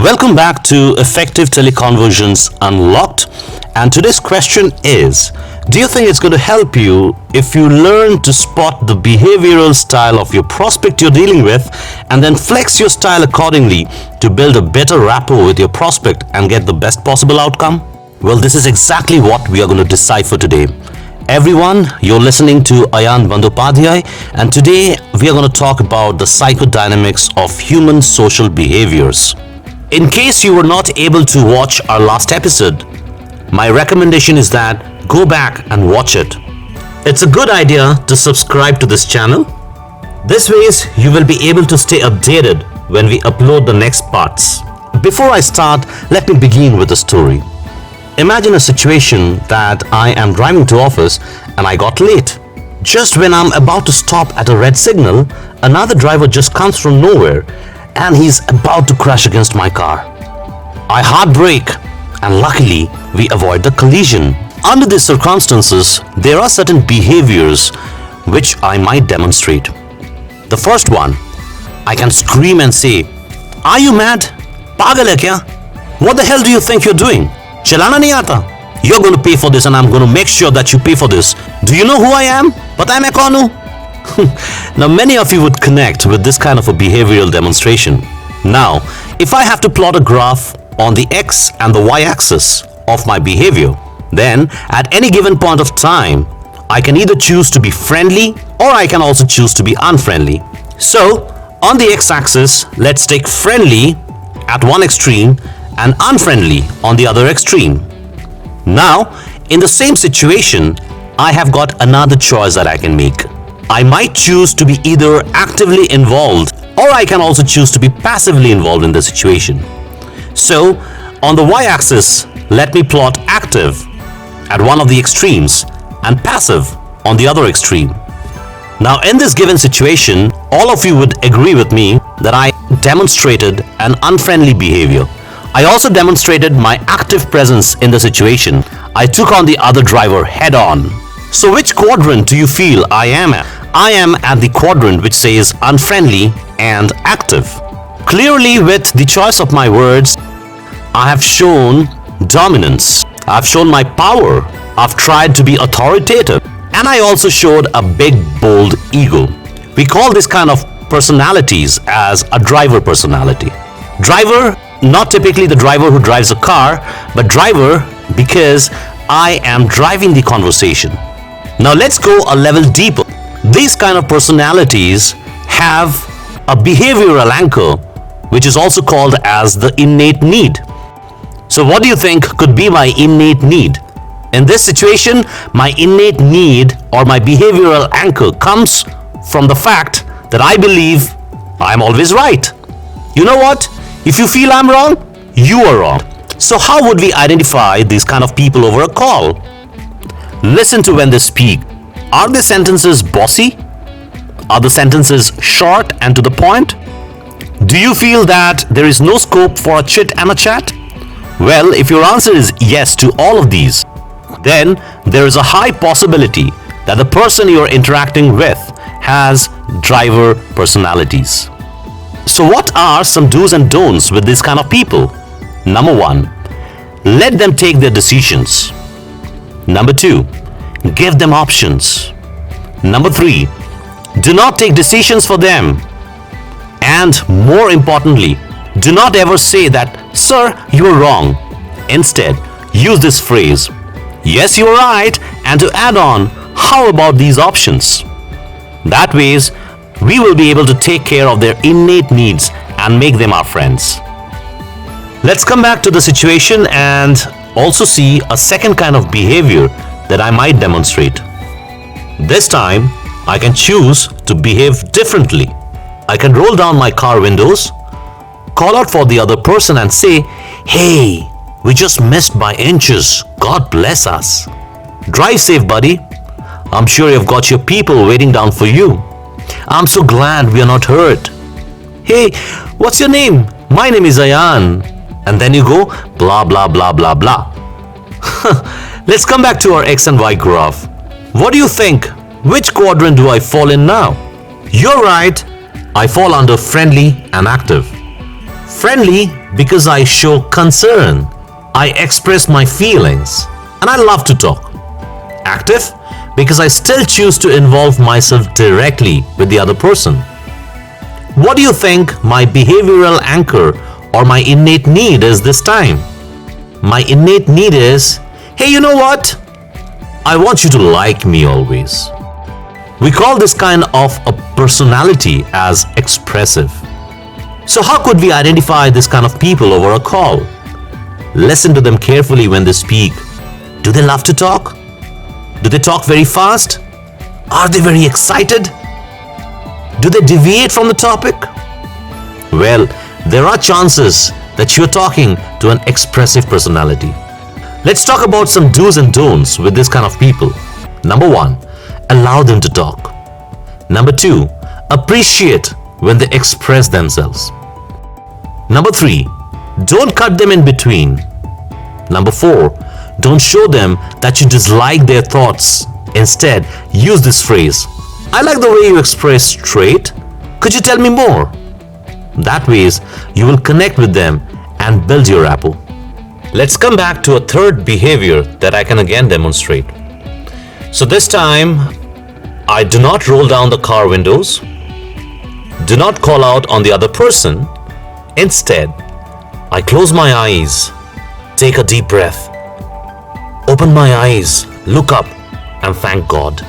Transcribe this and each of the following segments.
Welcome back to Effective Teleconversions Unlocked. And today's question is, do you think it's going to help you if you learn to spot the behavioral style of your prospect you're dealing with and then flex your style accordingly to build a better rapport with your prospect and get the best possible outcome? Well, this is exactly what we are going to decipher today. Everyone, you're listening to Ayan Bandyopadhyay, and today we are going to talk about the psychodynamics of human social behaviors. In case you were not able to watch our last episode, my recommendation is that go back and watch it. It's a good idea to subscribe to this channel. This ways you will be able to stay updated when we upload the next parts. Before I start, let me begin with a story. Imagine a situation that I am driving to office and I got late. Just when I'm about to stop at a red signal, another driver just comes from nowhere and he's about to crash against my car. I hard brake and luckily we avoid the collision. Under these circumstances, there are certain behaviors which I might demonstrate. The first one, I can scream and say, "Are you mad? Pagal hai kya? What the hell do you think you're doing? Chalana nahi aata? You're going to pay for this and I'm going to make sure that you pay for this. Do you know who I am? Pata hai main kaun hu?" Now, many of you would connect with this kind of a behavioral demonstration. Now, if I have to plot a graph on the x and the y axis of my behavior, then at any given point of time, I can either choose to be friendly or I can also choose to be unfriendly. So, on the x axis, let's take friendly at one extreme and unfriendly on the other extreme. Now, in the same situation, I have got another choice that I can make. I might choose to be either actively involved or I can also choose to be passively involved in the situation. So, on the y-axis, let me plot active at one of the extremes and passive on the other extreme. Now, in this given situation, all of you would agree with me that I demonstrated an unfriendly behavior. I also demonstrated my active presence in the situation. I took on the other driver head on. So which quadrant do you feel I am at? I am at the quadrant which says unfriendly and active. Clearly, with the choice of my words, I have shown dominance. I've shown my power. I've tried to be authoritative. And I also showed a big, bold ego. We call this kind of personalities as a driver personality. Driver, not typically the driver who drives a car, but driver because I am driving the conversation. Now let's go a level deeper. These kind of personalities have a behavioral anchor, which is also called as the innate need. So what do you think could be my innate need? In this situation, my innate need or my behavioral anchor comes from the fact that I believe I'm always right. You know what? If you feel I'm wrong, you are wrong. So how would we identify these kind of people over a call? Listen to when they speak. Are their sentences bossy? Are the sentences short and to the point? Do you feel that there is no scope for a chit and a chat? Well, if your answer is yes to all of these, then there is a high possibility that the person you're interacting with has driver personalities. So what are some do's and don'ts with this kind of people? Number 1, let them take their decisions. Number 2, give them options. Number 3, do not take decisions for them. And more importantly, do not ever say that, "Sir, you are wrong." Instead, use this phrase, "Yes, you are right," and to add on, "How about these options?" That ways, we will be able to take care of their innate needs and make them our friends. Let's come back to the situation and also see a second kind of behavior that I might demonstrate. This time, I can choose to behave differently. I can roll down my car windows, call out for the other person and say, "Hey, we just missed by inches. God bless us. Drive safe, buddy. I'm sure you've got your people waiting down for you. I'm so glad we are not hurt. Hey, what's your name? My name is Ayan." And then you go blah blah blah blah blah. Let's come back to our X and Y graph. What do you think? Which quadrant do I fall in now? You're right. I fall under friendly and active. Friendly because I show concern. I express my feelings and I love to talk. Active because I still choose to involve myself directly with the other person. What do you think my behavioral anchor or my innate need is this time? My innate need is, hey, you know what? I want you to like me always. We call this kind of a personality as expressive. So how could we identify this kind of people over a call? Listen to them carefully when they speak. Do they love to talk? Do they talk very fast? Are they very excited? Do they deviate from the topic? Well, there are chances that you're talking to an expressive personality. Let's talk about some do's and don'ts with this kind of people. Number 1, allow them to talk. Number 2, appreciate when they express themselves. Number 3, don't cut them in between. Number 4, don't show them that you dislike their thoughts. Instead, use this phrase, I like the way you express straight. Could you tell me more? That ways, you will connect with them and build your rapport. Let's come back to a third behavior that I can again demonstrate. So this time, I do not roll down the car windows. Do not call out on the other person. Instead, I close my eyes, take a deep breath, open my eyes, look up, and thank God.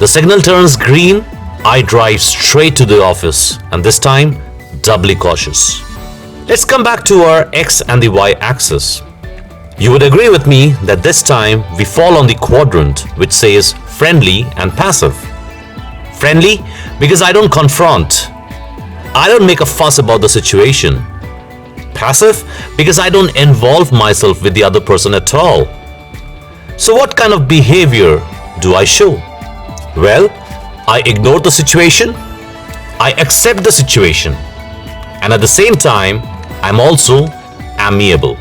The signal turns green, I drive straight to the office, and this time, doubly cautious. Let's come back to our X and the Y axis. You would agree with me that this time we fall on the quadrant which says friendly and passive. Friendly because I don't confront. I don't make a fuss about the situation. Passive because I don't involve myself with the other person at all. So what kind of behavior do I show? Well, I ignore the situation. I accept the situation. And at the same time, I'm also amiable.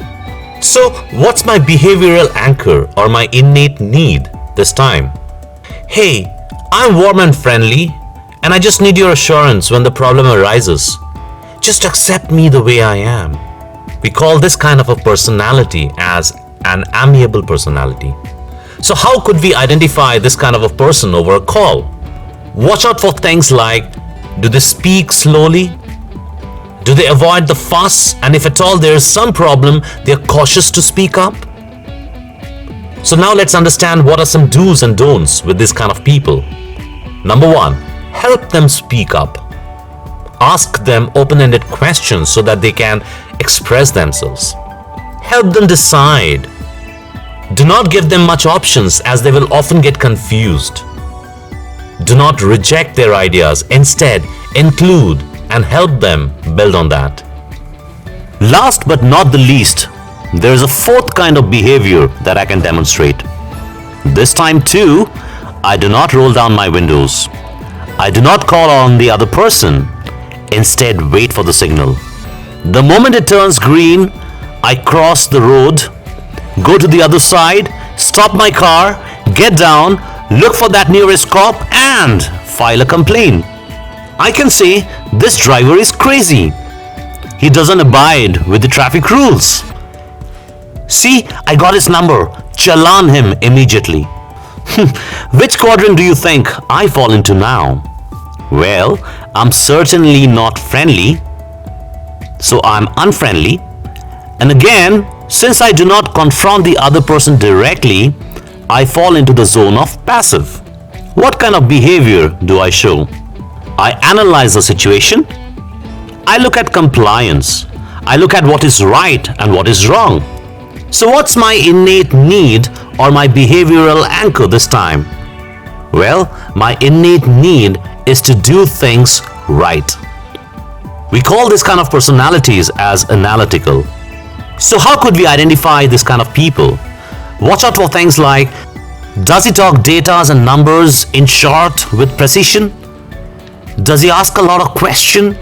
So what's my behavioral anchor or my innate need this time? Hey, I'm warm and friendly, and I just need your assurance when the problem arises. Just accept me the way I am. We call this kind of a personality as an amiable personality. So how could we identify this kind of a person over a call? Watch out for things like, do they speak slowly? Do they avoid the fuss? And if at all there is some problem, they are cautious to speak up? So now let's understand what are some do's and don'ts with this kind of people. Number 1, help them speak up. Ask them open-ended questions so that they can express themselves. Help them decide. Do not give them much options as they will often get confused. Do not reject their ideas. Instead, include and help them build on that. Last but not the least, there is a fourth kind of behavior that I can demonstrate. This time too, I do not roll down my windows. I do not call on the other person. Instead, wait for the signal. The moment it turns green, I cross the road, go to the other side, stop my car, get down, look for that nearest cop and file a complaint. I can say this driver is crazy. He doesn't abide with the traffic rules. See, I got his number. Challan him immediately. Which quadrant do you think I fall into now? Well, I'm certainly not friendly. So I'm unfriendly. And again, since I do not confront the other person directly, I fall into the zone of passive. What kind of behavior do I show? I analyze the situation. I look at compliance. I look at what is right and what is wrong. So what's my innate need or my behavioral anchor this time? Well, my innate need is to do things right. We call this kind of personalities as analytical. So how could we identify this kind of people? Watch out for things like, does he talk data and numbers in short with precision? Does he ask a lot of questions?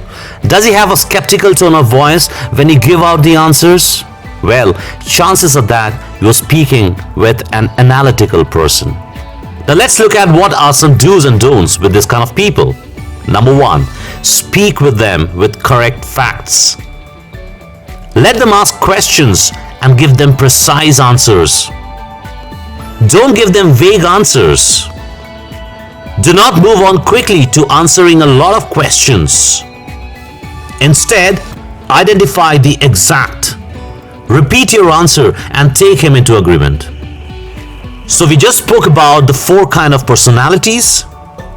Does he have a skeptical tone of voice when he give out the answers? Well, chances are that you're speaking with an analytical person. Now let's look at what are some do's and don'ts with this kind of people. Number 1, speak with them with correct facts. Let them ask questions and give them precise answers. Don't give them vague answers. Do not move on quickly to answering a lot of questions. Instead, identify the exact. Repeat your answer and take him into agreement. So we just spoke about the 4 kinds of personalities,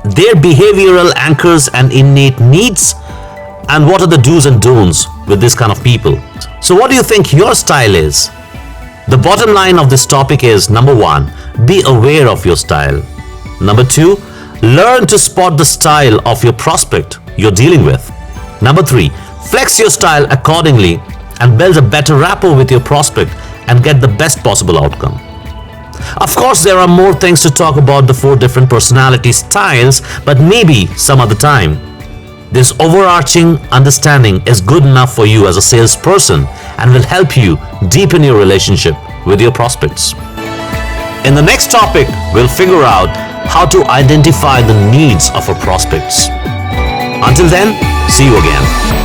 their behavioral anchors and innate needs, and what are the do's and don'ts with this kind of people. So what do you think your style is? The bottom line of this topic is, number 1, be aware of your style. Number 2, learn to spot the style of your prospect you're dealing with. Number 3, flex your style accordingly and build a better rapport with your prospect and get the best possible outcome. Of course, there are more things to talk about the 4 different personality styles, but maybe some other time. This overarching understanding is good enough for you as a salesperson and will help you deepen your relationship with your prospects. In the next topic, we'll figure out how to identify the needs of our prospects. Until then, see you again.